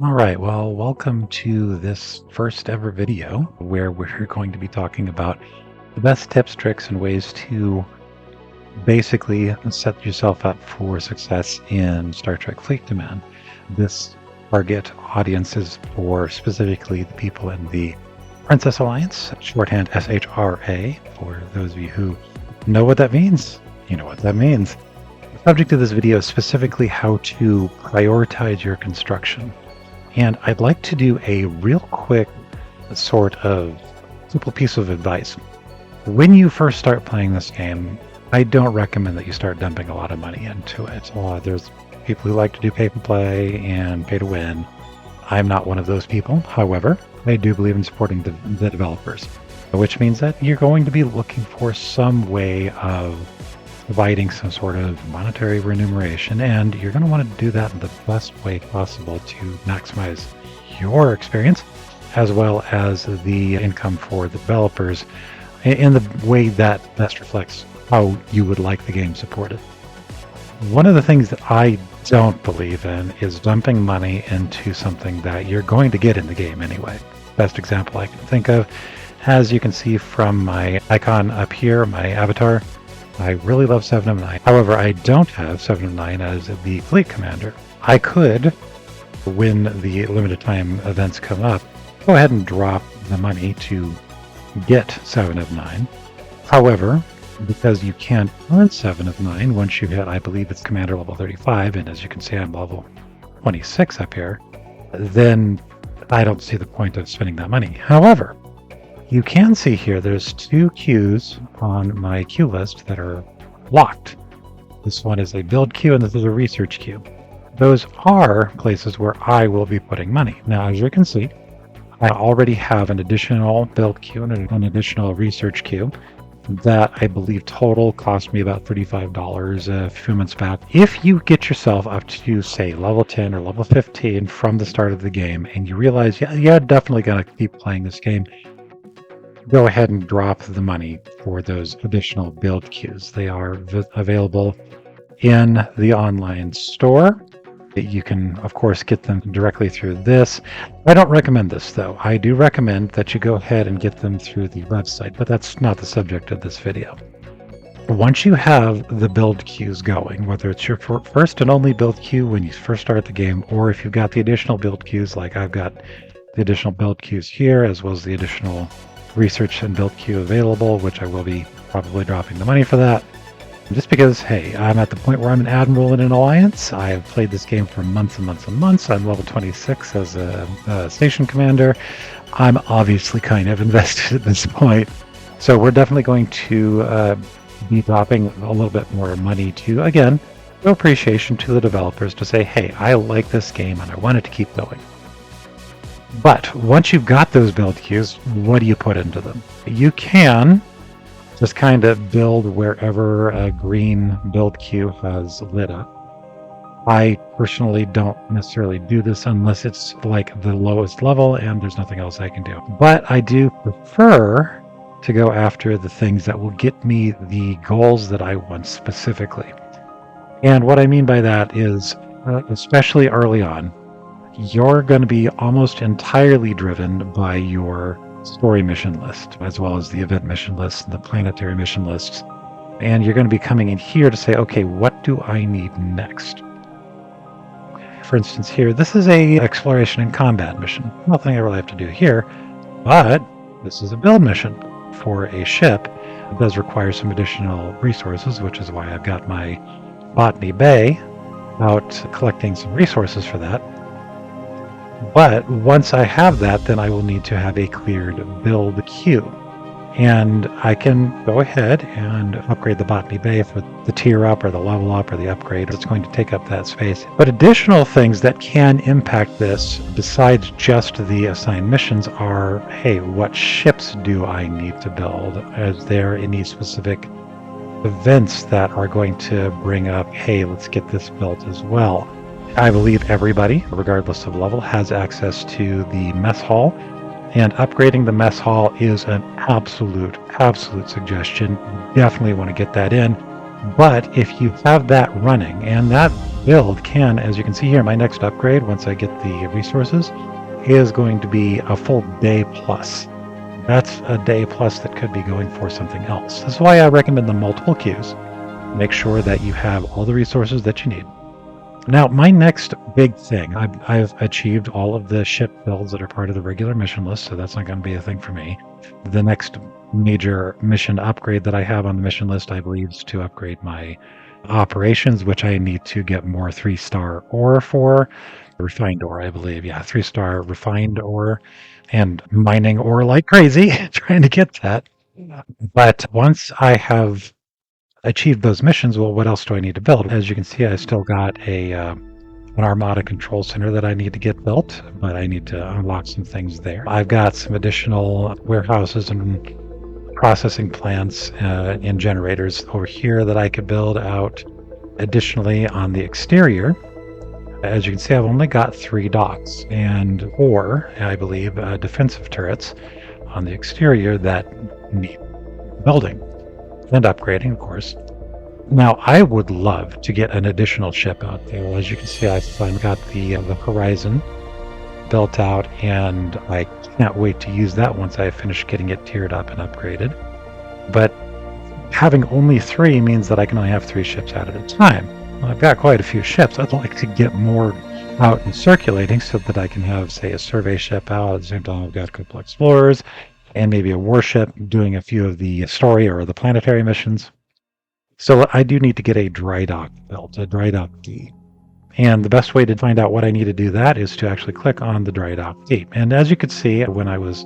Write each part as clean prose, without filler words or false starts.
All right, well, welcome to this first ever video where we're going to be talking about the best tips, tricks, and ways to basically set yourself up for success in Star Trek Fleet Command. This target audience is for specifically the people in the Princess Alliance, shorthand SHRA. For those of you who know what that means, you know what that means. The subject of this video is specifically how to prioritize your construction. And I'd like to do a real quick sort of simple piece of advice. When you first start playing this game, I don't recommend that you start dumping a lot of money into it. There's people who like to do pay to play and pay to win. I'm not one of those people. However, I do believe in supporting the developers, which means that you're going to be looking for some way of providing some sort of monetary remuneration, and you're going to want to do that in the best way possible to maximize your experience as well as the income for the developers in the way that best reflects how you would like the game supported. One of the things that I don't believe in is dumping money into something that you're going to get in the game anyway. Best example I can think of, as you can see from my icon up here, my avatar, I really love 7 of 9. However, I don't have 7 of 9 as the fleet commander. I could, when the limited time events come up, go ahead and drop the money to get 7 of 9. However, because you can't earn 7 of 9 once you hit, I believe it's commander level 35, and as you can see I'm level 26 up here, then I don't see the point of spending that money. However, you can see here there's 2 queues on my queue list that are locked. This one is a build queue and this is a research queue. Those are places where I will be putting money. Now, as you can see, I already have an additional build queue and an additional research queue that I believe total cost me about $35 a few months back. If you get yourself up to, say, level 10 or level 15 from the start of the game and you realize, yeah, definitely going to keep playing this game, go ahead and drop the money for those additional build queues. They are available in the online store. You can, of course, get them directly through this. I don't recommend this, though. I do recommend that you go ahead and get them through the website, but that's not the subject of this video. Once you have the build queues going, whether it's your first and only build queue when you first start the game, or if you've got the additional build queues, like I've got the additional build queues here, as well as the additional research and build queue available, which I will be probably dropping the money for that. Just because, hey, I'm at the point where I'm an admiral in an alliance. I have played this game for months and months and months. I'm level 26 as a station commander. I'm obviously kind of invested at this point. So we're definitely going to be dropping a little bit more money to, again, show appreciation to the developers to say, hey, I like this game and I want it to keep going. But once you've got those build queues, what do you put into them? You can just kind of build wherever a green build queue has lit up. I personally don't necessarily do this unless it's like the lowest level and there's nothing else I can do. But I do prefer to go after the things that will get me the goals that I want specifically. And what I mean by that is, especially early on, you're going to be almost entirely driven by your story mission list, as well as the event mission list and the planetary mission lists. And you're going to be coming in here to say, okay, what do I need next? For instance, here, this is a exploration and combat mission. Nothing I really have to do here, but this is a build mission for a ship. It does require some additional resources, which is why I've got my Botany Bay out collecting some resources for that. But once I have that, then I will need to have a cleared build queue. And I can go ahead and upgrade the Botany Bay for the tier up or the level up or the upgrade. It's going to take up that space. But additional things that can impact this, besides just the assigned missions, are, hey, what ships do I need to build? Is there any specific events that are going to bring up, hey, let's get this built as well? I believe everybody, regardless of level, has access to the mess hall, and upgrading the mess hall is an absolute suggestion. You definitely want to get that in. But if you have that running, and that build can, as you can see here, my next upgrade, once I get the resources, is going to be a full day plus. That's a day plus that could be going for something else. That's why I recommend the multiple queues. Make sure that you have all the resources that you need. Now, my next big thing, I've achieved all of the ship builds that are part of the regular mission list, so that's not going to be a thing for me. The next major mission upgrade that I have on the mission list, I believe, is to upgrade my operations, which I need to get more 3-star ore for. Refined ore, I believe. Yeah, 3-star refined ore, and mining ore like crazy, trying to get that. But once I have achieved those missions, well, what else do I need to build? As you can see, I still got an Armada control center that I need to get built, but I need to unlock some things there. I've got some additional warehouses and processing plants and generators over here that I could build out. Additionally, on the exterior, as you can see, I've only got 3 docks and 4, I believe, defensive turrets on the exterior that need building and upgrading, of course. Now, I would love to get an additional ship out there. As you can see, I've got the Horizon built out, and I can't wait to use that once I finish getting it tiered up and upgraded. But having only 3 means that I can only have 3 ships out at a time. Well, I've got quite a few ships. I'd like to get more out and circulating so that I can have, say, a survey ship out. At the same time, I've got a couple explorers and maybe a warship doing a few of the story or the planetary missions. So I do need to get a dry dock built, a dry dock key. And the best way to find out what I need to do that is to actually click on the dry dock key. And as you could see when I was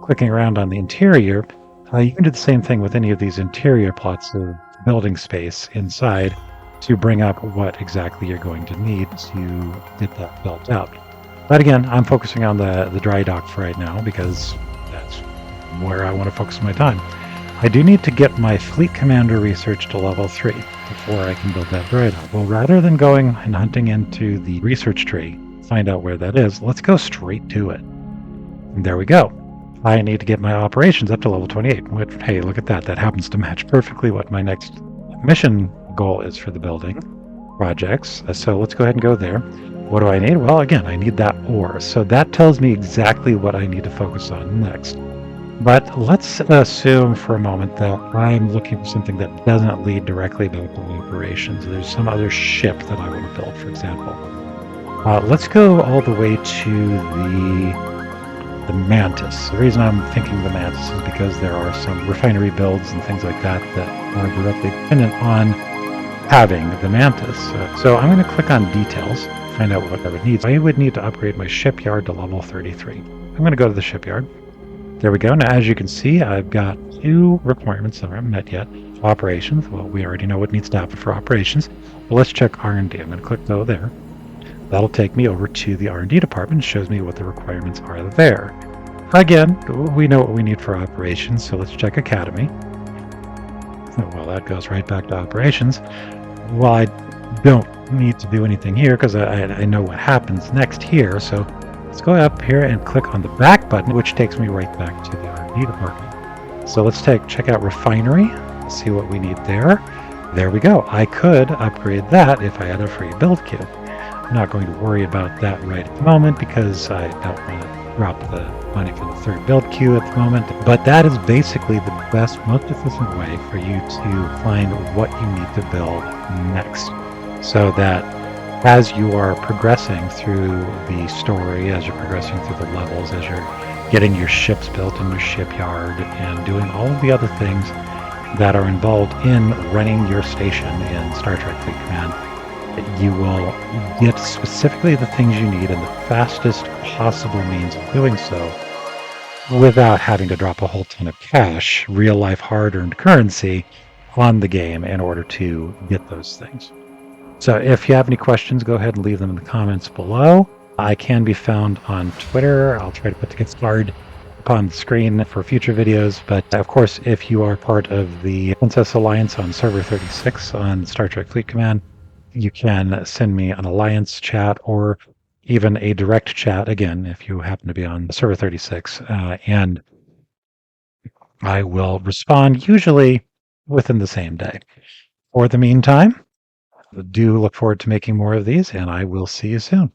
clicking around on the interior, you can do the same thing with any of these interior plots of building space inside to bring up what exactly you're going to need to get that built out. But again, I'm focusing on the dry dock for right now because that's where I want to focus my time. I do need to get my fleet commander research to level 3 before I can build that dry dock. Well, rather than going and hunting into the research tree, find out where that is, let's go straight to it. And there we go. I need to get my operations up to level 28, which, hey, look at that. That happens to match perfectly what my next mission goal is for the building projects. So let's go ahead and go there. What do I need? Well, again, I need that ore. So that tells me exactly what I need to focus on next. But let's assume for a moment that I'm looking for something that doesn't lead directly back to operations. There's some other ship that I want to build, for example. Let's go all the way to the Mantis. The reason I'm thinking the Mantis is because there are some refinery builds and things like that that are directly dependent on having the Mantis. So I'm going to click on details, find out what I would need. I would need to upgrade my shipyard to level 33. I'm going to go to the shipyard. There we go. Now, as you can see, I've got 2 requirements that aren't met yet. Operations. Well, we already know what needs to happen for operations. But let's check R&D. I'm going to click though there. That'll take me over to the R&D department. It shows me what the requirements are there. Again, we know what we need for operations, so let's check Academy. Well, that goes right back to operations. Well, I don't need to do anything here because I know what happens next here, so let's go up here and click on the back button, which takes me right back to the R&D department. So let's check out refinery, see what we need there. There we go. I could upgrade that if I had a free build queue. I'm not going to worry about that right at the moment because I don't want to drop the money for the 3rd build queue at the moment. But that is basically the best, most efficient way for you to find what you need to build next. So that as you are progressing through the story, as you're progressing through the levels, as you're getting your ships built in your shipyard and doing all of the other things that are involved in running your station in Star Trek Fleet Command, you will get specifically the things you need in the fastest possible means of doing so without having to drop a whole ton of cash, real life hard-earned currency, on the game in order to get those things. So if you have any questions, go ahead and leave them in the comments below. I can be found on Twitter. I'll try to put the card up on the screen for future videos. But of course, if you are part of the Princess Alliance on Server 36 on Star Trek Fleet Command, you can send me an Alliance chat or even a direct chat, again, if you happen to be on Server 36. And I will respond usually within the same day. For the meantime, do look forward to making more of these, and I will see you soon.